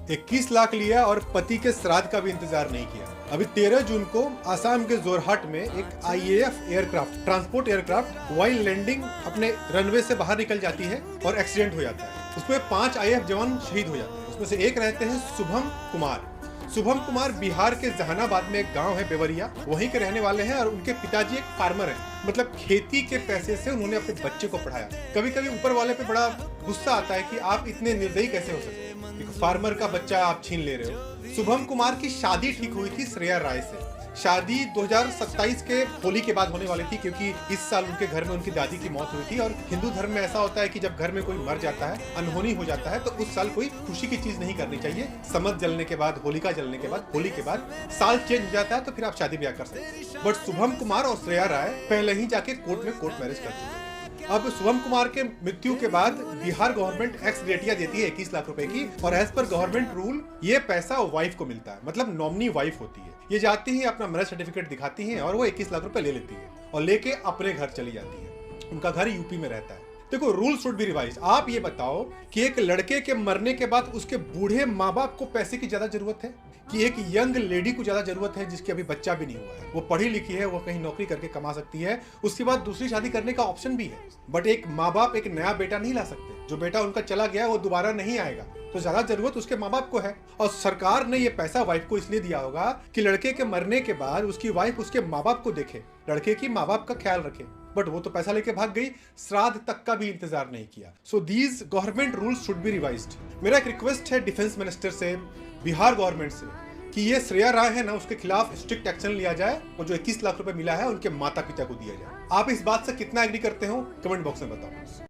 21 लाख लिया और पति के श्राद्ध का भी इंतजार नहीं किया। अभी 13 जून को आसाम के जोरहाट में एक IAF aircraft, transport aircraft, while landing अपने रनवे से बाहर निकल जाती है और एक्सीडेंट हो जाता है। उसमें 5 IAF जवान शहीद हो जाते हैं। उसमें से एक रहते हैं शुभम कुमार। शुभम कुमार बिहार के जहानाबाद में एक गांव है बेवरिया, वहीं के रहने वाले हैं और उनके पिताजी एक फार्मर हैं। मतलब खेती के पैसे से उन्होंने अपने बच्चे को पढ़ाया। कभी कभी ऊपर वाले पे बड़ा गुस्सा आता है कि आप इतने निर्दयी कैसे हो सकते हैं, एक फार्मर का बच्चा आप छीन ले रहे हो। शुभम कुमार की शादी ठीक हुई थी श्रेया राय से। शादी 2027 के होली के बाद होने वाली थी, क्योंकि इस साल उनके घर में उनकी दादी की मौत हुई थी। और हिंदू धर्म में ऐसा होता है कि जब घर में कोई मर जाता है, अनहोनी हो जाता है, तो उस साल कोई खुशी की चीज नहीं करनी चाहिए। समझ जलने के बाद, होलिका जलने के बाद, होली के बाद साल चेंज हो जाता है, तो फिर आप शादी ब्याह कर सकते हैं। बट शुभम कुमार और श्रेया राय पहले ही जाके कोर्ट मैरिज कर चुके थे। अब शुभम कुमार के मृत्यु के बाद बिहार गवर्नमेंट एक्स ग्रेटिया देती है 21 लाख रुपए की, और एज पर गवर्नमेंट रूल ये पैसा वाइफ को मिलता है। मतलब नॉमिनी वाइफ होती है। ये जाती ही अपना मैरिज सर्टिफिकेट दिखाती हैं और वो 21 लाख रुपए ले लेती है और लेके अपने घर चली जाती है। उनका घर यूपी में रहता है। देखो, रूल शुड बी रिवाइज। आप ये बताओ कि एक लड़के के मरने के बाद उसके बूढ़े माँ बाप को पैसे की ज्यादा जरूरत है कि एक यंग लेडी को ज्यादा जरूरत है जिसकी अभी बच्चा भी नहीं हुआ है, वो पढ़ी लिखी है, वो कहीं नौकरी करके कमा सकती है, उसके बाद दूसरी शादी करने का ऑप्शन भी है। बट एक माँ बाप एक नया बेटा नहीं ला सकते। जो बेटा उनका चला गया वो दोबारा नहीं आएगा, तो ज्यादा जरूरत उसके माँ बाप को है। और सरकार ने ये पैसा वाइफ को इसलिए दिया होगा कि लड़के के मरने के बाद उसकी वाइफ उसके माँ बाप को देखे, लड़के की माँ बाप का ख्याल रखे। बट वो तो पैसा लेके भाग गई, श्राद्ध तक का भी इंतजार नहीं किया। So these government rules should be revised. मेरा एक रिक्वेस्ट है डिफेंस मिनिस्टर से, बिहार गवर्नमेंट से, कि ये श्रेया राय है ना, उसके खिलाफ स्ट्रिक्ट एक्शन लिया जाए और जो 21 लाख रुपए मिला है उनके माता पिता को दिया जाए। आप इस बात से कितना एग्री करते हो, कमेंट बॉक्स में बताओ।